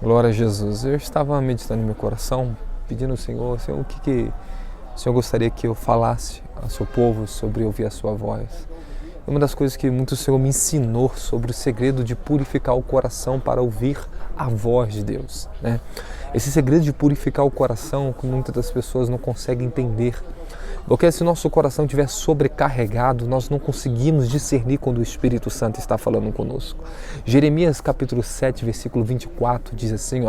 Glória a Jesus. Eu estava meditando em meu coração, pedindo ao Senhor, Senhor, o que o Senhor gostaria que eu falasse ao seu povo sobre ouvir a sua voz. Uma das coisas que muito o Senhor me ensinou sobre o segredo de purificar o coração para ouvir a voz de Deus, né? Esse segredo de purificar o coração que muitas das pessoas não conseguem entender. Porque se o nosso coração estiver sobrecarregado, nós não conseguimos discernir quando o Espírito Santo está falando conosco. Jeremias capítulo 7, versículo 24 diz assim,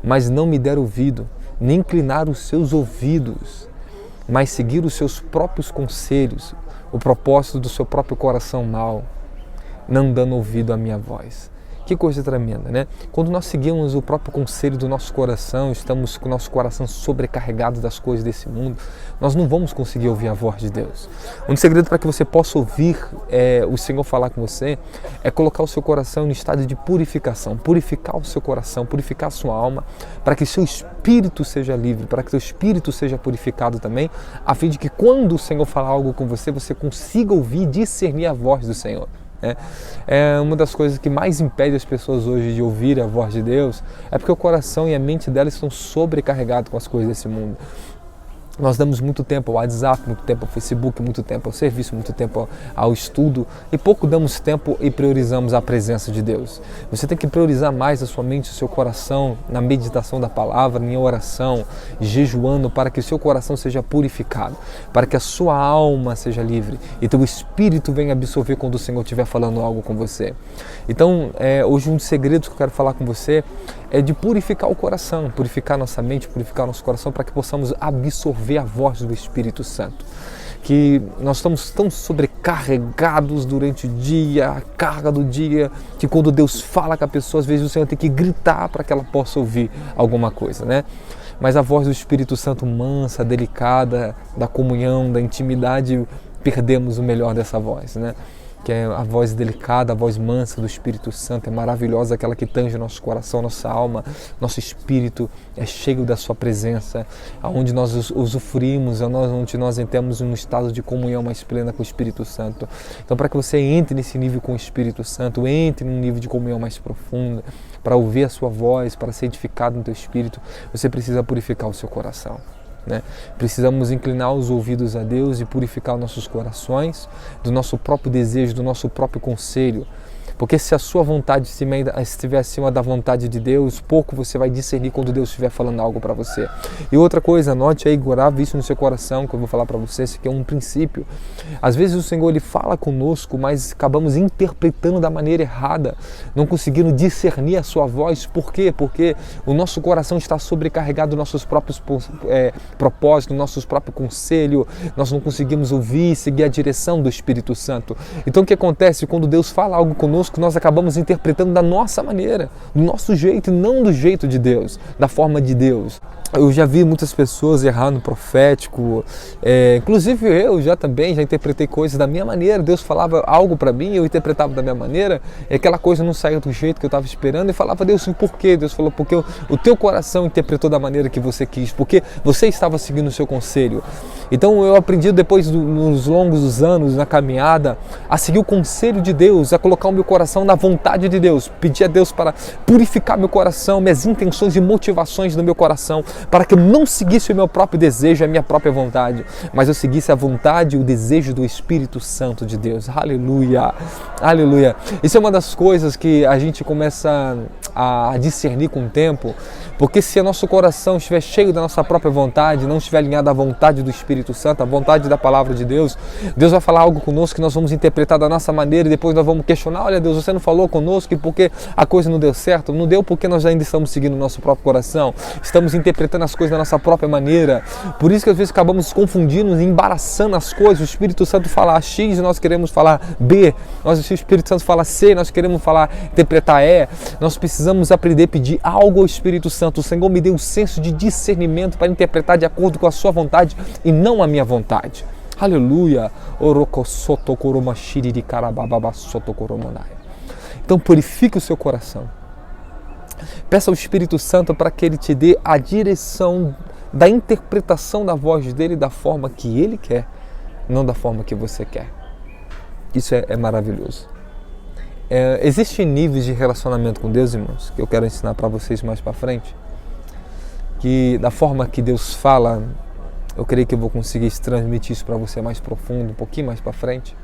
mas não me deram ouvido, nem inclinar os seus ouvidos, mas seguir os seus próprios conselhos, o propósito do seu próprio coração mau, não dando ouvido à minha voz. Que coisa tremenda, né? Quando nós seguimos o próprio conselho do nosso coração, estamos com o nosso coração sobrecarregado das coisas desse mundo, nós não vamos conseguir ouvir a voz de Deus. Um segredo para que você possa ouvir o Senhor falar com você é colocar o seu coração em estado de purificação, purificar o seu coração, purificar a sua alma, para que seu espírito seja livre, para que seu espírito seja purificado também, a fim de que quando o Senhor falar algo com você, você consiga ouvir e discernir a voz do Senhor. É uma das coisas que mais impede as pessoas hoje de ouvir a voz de Deus, é porque o coração e a mente delas estão sobrecarregados com as coisas desse mundo. Nós damos muito tempo ao WhatsApp, muito tempo ao Facebook, muito tempo ao serviço, muito tempo ao estudo e pouco damos tempo e priorizamos a presença de Deus. Você tem que priorizar mais a sua mente, o seu coração, na meditação da palavra, em oração, jejuando, para que o seu coração seja purificado, para que a sua alma seja livre e teu espírito venha absorver quando o Senhor estiver falando algo com você. Então, hoje um dos segredos que eu quero falar com você é de purificar o coração, purificar nossa mente, purificar nosso coração, para que possamos absorver a voz do Espírito Santo. Que nós estamos tão sobrecarregados durante o dia, a carga do dia, que quando Deus fala com a pessoa, às vezes o Senhor tem que gritar para que ela possa ouvir alguma coisa, né? Mas a voz do Espírito Santo mansa, delicada, da comunhão, da intimidade, perdemos o melhor dessa voz, né? Que é a voz delicada, a voz mansa do Espírito Santo, é maravilhosa, aquela que tange nosso coração, nossa alma, nosso espírito é cheio da sua presença, onde nós usufruímos, onde nós entramos num estado de comunhão mais plena com o Espírito Santo. Então, para que você entre nesse nível com o Espírito Santo, entre num nível de comunhão mais profunda, para ouvir a sua voz, para ser edificado no teu espírito, você precisa purificar o seu coração. Precisamos inclinar os ouvidos a Deus e purificar nossos corações do nosso próprio desejo, do nosso próprio conselho. Porque se a sua vontade estiver acima da vontade de Deus, pouco você vai discernir quando Deus estiver falando algo para você. E outra coisa, anote aí, grave isso no seu coração, que eu vou falar para você, isso aqui é um princípio. Às vezes o Senhor ele fala conosco, mas acabamos interpretando da maneira errada, não conseguindo discernir a sua voz. Por quê? Porque o nosso coração está sobrecarregado dos nossos próprios propósitos, nossos próprios conselhos, nós não conseguimos ouvir e seguir a direção do Espírito Santo. Então o que acontece? Quando Deus fala algo conosco, nós acabamos interpretando da nossa maneira, do nosso jeito e não do jeito de Deus, da forma de Deus. Eu já vi muitas pessoas errar no profético, inclusive eu já interpretei coisas da minha maneira. Deus falava algo para mim, eu interpretava da minha maneira, e aquela coisa não saía do jeito que eu estava esperando, e falava, Deus, por quê? Deus falou, porque o teu coração interpretou da maneira que você quis, porque você estava seguindo o seu conselho. Então eu aprendi depois, nos longos anos, na caminhada, a seguir o conselho de Deus, a colocar o meu coração na vontade de Deus, pedir a Deus para purificar meu coração, minhas intenções e motivações do meu coração, para que eu não seguisse o meu próprio desejo, a minha própria vontade, mas eu seguisse a vontade e o desejo do Espírito Santo de Deus. Aleluia! Aleluia! Isso é uma das coisas que a gente começa a discernir com o tempo, porque se o nosso coração estiver cheio da nossa própria vontade, não estiver alinhado à vontade do Espírito Santo, à vontade da palavra de Deus, Deus vai falar algo conosco que nós vamos interpretar da nossa maneira e depois nós vamos questionar, olha Deus, você não falou conosco e porque a coisa não deu certo? Não deu porque nós ainda estamos seguindo o nosso próprio coração, estamos interpretando as coisas da nossa própria maneira. Por isso que às vezes acabamos confundindo, embaraçando as coisas. O Espírito Santo fala X e nós queremos falar B, o Espírito Santo fala C, nós queremos interpretar E. Nós precisamos aprender a pedir algo ao Espírito Santo. O Senhor me deu um senso de discernimento para interpretar de acordo com a sua vontade e não a minha vontade. Aleluia! Então purifique o seu coração. Peça ao Espírito Santo para que Ele te dê a direção da interpretação da voz dEle da forma que Ele quer, não da forma que você quer. Isso é maravilhoso. Existem níveis de relacionamento com Deus, irmãos, que eu quero ensinar para vocês mais para frente, que da forma que Deus fala, eu creio que eu vou conseguir transmitir isso para você mais profundo, um pouquinho mais para frente.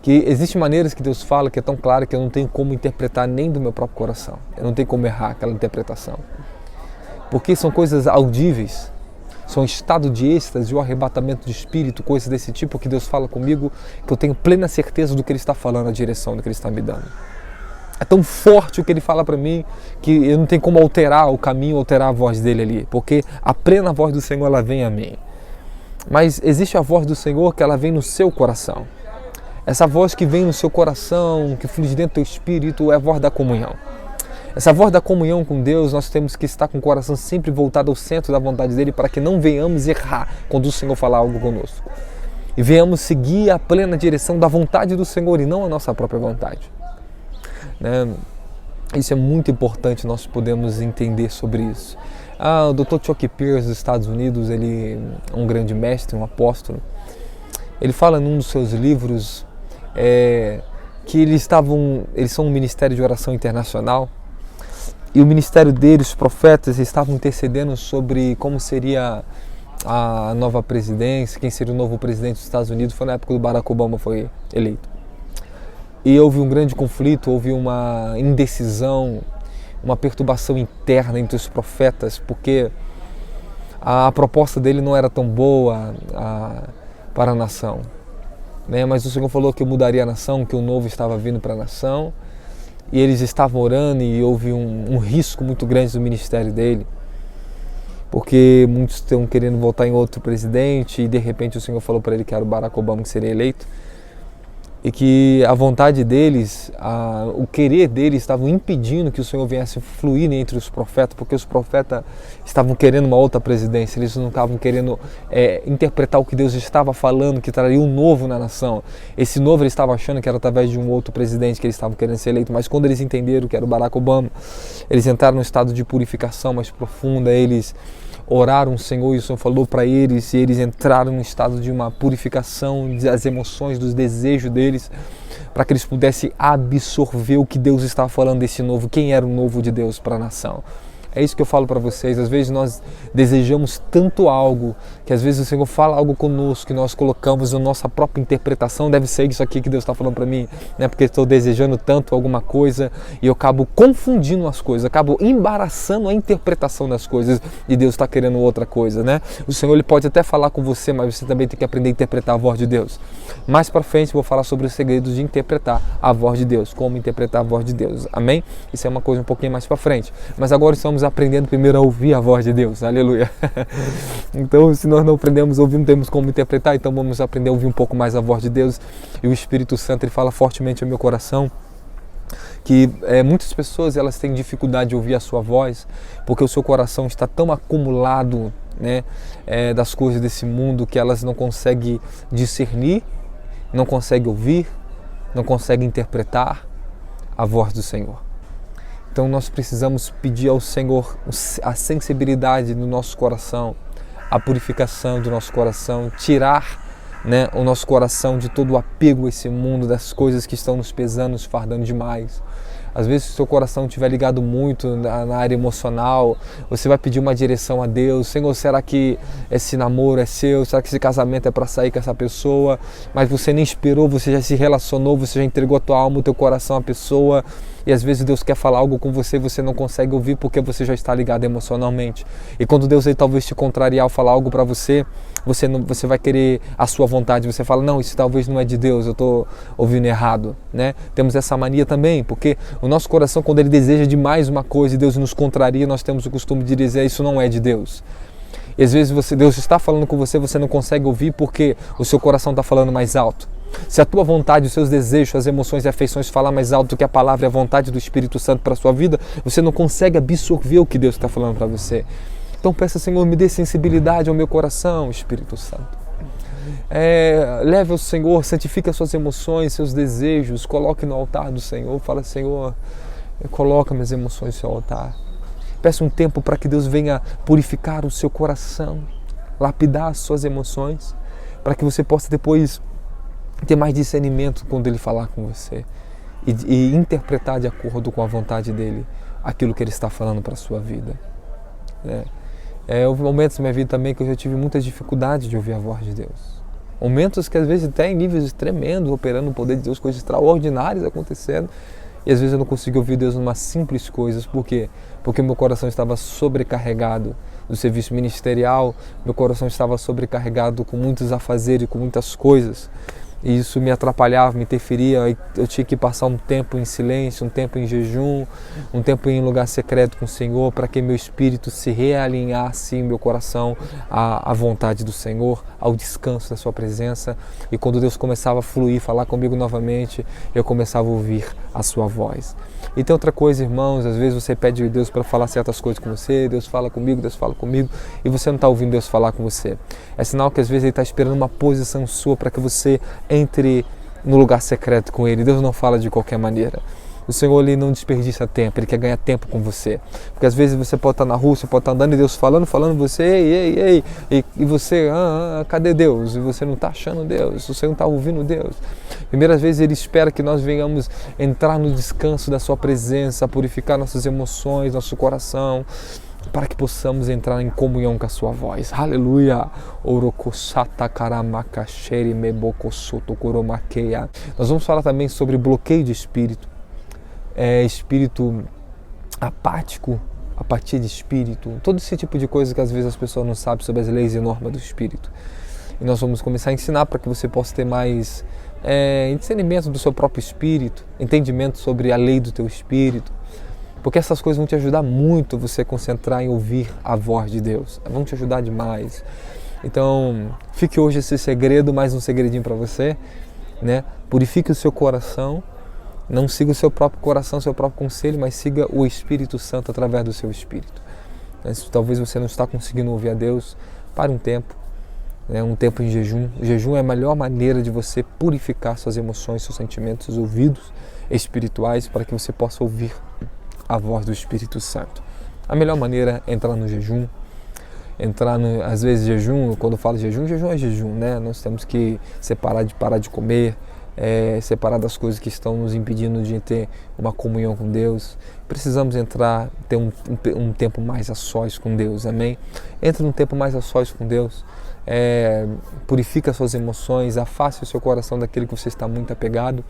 Que existem maneiras que Deus fala que é tão clara que eu não tenho como interpretar nem do meu próprio coração. Eu não tenho como errar aquela interpretação. Porque são coisas audíveis, são estado de êxtase, o arrebatamento de espírito, coisas desse tipo que Deus fala comigo, que eu tenho plena certeza do que Ele está falando, a direção do que Ele está me dando. É tão forte o que Ele fala para mim que eu não tenho como alterar o caminho, alterar a voz dele ali, porque a plena voz do Senhor, ela vem a mim. Mas existe a voz do Senhor que ela vem no seu coração. Essa voz que vem no seu coração, que flui dentro do teu espírito, é a voz da comunhão. Essa voz da comunhão com Deus, nós temos que estar com o coração sempre voltado ao centro da vontade dEle para que não venhamos errar quando o Senhor falar algo conosco. E venhamos seguir a plena direção da vontade do Senhor e não a nossa própria vontade. Né? Isso é muito importante, nós podemos entender sobre isso. O Dr. Chuck Pierce dos Estados Unidos, ele é um grande mestre, um apóstolo. Ele fala num dos seus livros que eles são um ministério de oração internacional. E o ministério deles, os profetas, estavam intercedendo sobre como seria a nova presidência, quem seria o novo presidente dos Estados Unidos. Foi na época do Barack Obama foi eleito. E houve um grande conflito, houve uma indecisão, uma perturbação interna entre os profetas, porque a proposta dele não era tão boa para a nação. Né? Mas o Senhor falou que mudaria a nação, que o novo estava vindo para a nação. E eles estavam orando e houve um risco muito grande do ministério dele, porque muitos estão querendo votar em outro presidente e de repente o Senhor falou para ele que era o Barack Obama que seria eleito e que a vontade deles, o querer deles estavam impedindo que o Senhor viesse fluir entre os profetas, porque os profetas estavam querendo uma outra presidência, eles não estavam querendo interpretar o que Deus estava falando, que traria um novo na nação. Esse novo eles estavam achando que era através de um outro presidente que eles estavam querendo ser eleito, mas quando eles entenderam que era o Barack Obama, eles entraram num estado de purificação mais profunda, eles oraram o Senhor e o Senhor falou para eles e eles entraram num estado de uma purificação das emoções, dos desejos deles, para que eles pudessem absorver o que Deus estava falando desse novo, quem era o novo de Deus para a nação. É isso que eu falo para vocês, às vezes nós desejamos tanto algo, que às vezes o Senhor fala algo conosco, que nós colocamos a nossa própria interpretação, deve ser isso aqui que Deus está falando para mim, né? Porque estou desejando tanto alguma coisa e eu acabo confundindo as coisas, acabo embaraçando a interpretação das coisas e Deus está querendo outra coisa, né? O Senhor ele pode até falar com você, mas você também tem que aprender a interpretar a voz de Deus. Mais para frente eu vou falar sobre os segredos de interpretar a voz de Deus, como interpretar a voz de Deus, amém? Isso é uma coisa um pouquinho mais para frente, mas agora estamos aprendendo primeiro a ouvir a voz de Deus, aleluia. Então, se nós não aprendemos a ouvir, não temos como interpretar, então vamos aprender a ouvir um pouco mais a voz de Deus. E o Espírito Santo ele fala fortemente ao meu coração que muitas pessoas elas têm dificuldade de ouvir a sua voz, porque o seu coração está tão acumulado, né, das coisas desse mundo que elas não conseguem discernir, não conseguem ouvir, não conseguem interpretar a voz do Senhor. Então nós precisamos pedir ao Senhor a sensibilidade do nosso coração, a purificação do nosso coração, tirar, né, o nosso coração de todo o apego a esse mundo, das coisas que estão nos pesando, nos fardando demais. Às vezes se o seu coração estiver ligado muito na área emocional, você vai pedir uma direção a Deus. Senhor, será que esse namoro é seu? Será que esse casamento é para sair com essa pessoa? Mas você nem esperou, você já se relacionou, você já entregou a tua alma, o teu coração à pessoa. E às vezes Deus quer falar algo com você, você não consegue ouvir porque você já está ligado emocionalmente. E quando Deus aí talvez te contrariar ou falar algo para você, você vai querer a sua vontade. Você fala, não, isso talvez não é de Deus, eu estou ouvindo errado, né? Temos essa mania também, porque o nosso coração, quando ele deseja demais uma coisa e Deus nos contraria, nós temos o costume de dizer, isso não é de Deus. E às vezes Deus está falando com você, você não consegue ouvir porque o seu coração está falando mais alto. Se a tua vontade, os seus desejos, as emoções e afeições falar mais alto do que a palavra e a vontade do Espírito Santo para a sua vida, você não consegue absorver o que Deus está falando para você. Então peça, Senhor, me dê sensibilidade ao meu coração, Espírito Santo. Leve ao Senhor, santifique as suas emoções, seus desejos, coloque no altar do Senhor. Fala, Senhor, coloca minhas emoções no seu altar. Peça um tempo para que Deus venha purificar o seu coração, lapidar as suas emoções, para que você possa depois ter mais discernimento quando Ele falar com você. e interpretar de acordo com a vontade dele aquilo que ele está falando para a sua vida. Houve momentos na minha vida também que eu já tive muitas dificuldades de ouvir a voz de Deus. Momentos que às vezes até em níveis tremendos, operando o poder de Deus, coisas extraordinárias acontecendo, e às vezes eu não conseguia ouvir Deus em umas simples coisas. Por quê? Porque meu coração estava sobrecarregado do serviço ministerial, meu coração estava sobrecarregado com muitos afazeres, com muitas coisas. E isso me atrapalhava, me interferia. Eu tinha que passar um tempo em silêncio, um tempo em jejum, um tempo em lugar secreto com o Senhor, para que meu espírito se realinhasse, meu coração à vontade do Senhor, ao descanso da sua presença. E quando Deus começava a fluir, falar comigo novamente, eu começava a ouvir a sua voz. E tem outra coisa, irmãos, às vezes você pede a Deus para falar certas coisas com você, Deus fala comigo, e você não está ouvindo Deus falar com você. É sinal que às vezes Ele está esperando uma posição sua para que você entre no lugar secreto com Ele. Deus não fala de qualquer maneira. O Senhor, Ele não desperdiça tempo, Ele quer ganhar tempo com você. Porque às vezes você pode estar na rua, você pode estar andando e Deus falando você, ei, e você, cadê Deus? E você não está achando Deus, você não está ouvindo Deus. Primeiras vezes Ele espera que nós venhamos entrar no descanso da Sua presença, purificar nossas emoções, nosso coração, para que possamos entrar em comunhão com a Sua voz. Aleluia! Nós vamos falar também sobre bloqueio de espírito. Espírito apático, apatia de espírito, todo esse tipo de coisa que às vezes as pessoas não sabem sobre as leis e normas do espírito. E nós vamos começar a ensinar para que você possa ter mais discernimento do seu próprio espírito, entendimento sobre a lei do teu espírito, porque essas coisas vão te ajudar muito você concentrar em ouvir a voz de Deus, vão te ajudar demais. Então, fique hoje esse segredo, mais um segredinho para você, né? Purifique o seu coração. Não siga o seu próprio coração, seu próprio conselho, mas siga o Espírito Santo através do seu espírito. Se talvez você não está conseguindo ouvir a Deus, pare um tempo em jejum. O jejum é a melhor maneira de você purificar suas emoções, seus sentimentos, seus ouvidos espirituais, para que você possa ouvir a voz do Espírito Santo. A melhor maneira é entrar no jejum. Às vezes jejum, quando eu falo jejum é jejum, né? Nós temos que parar de comer, separar das coisas que estão nos impedindo de ter uma comunhão com Deus. Precisamos ter um tempo mais a sós com Deus, amém? Entre num tempo mais a sós com Deus, purifica suas emoções, afaste o seu coração daquilo que você está muito apegado,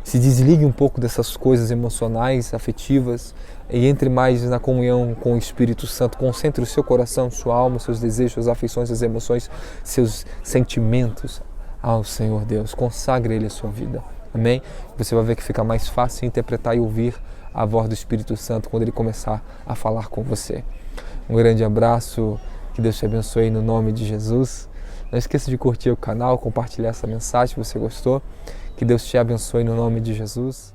se desligue um pouco dessas coisas emocionais, afetivas, e entre mais na comunhão com o Espírito Santo. Concentre o seu coração, sua alma, seus desejos, suas afeições, suas emoções, seus sentimentos ao Senhor Deus. Consagre Ele a sua vida. Amém? Você vai ver que fica mais fácil interpretar e ouvir a voz do Espírito Santo quando Ele começar a falar com você. Um grande abraço, que Deus te abençoe no nome de Jesus. Não esqueça de curtir o canal, compartilhar essa mensagem se você gostou. Que Deus te abençoe no nome de Jesus.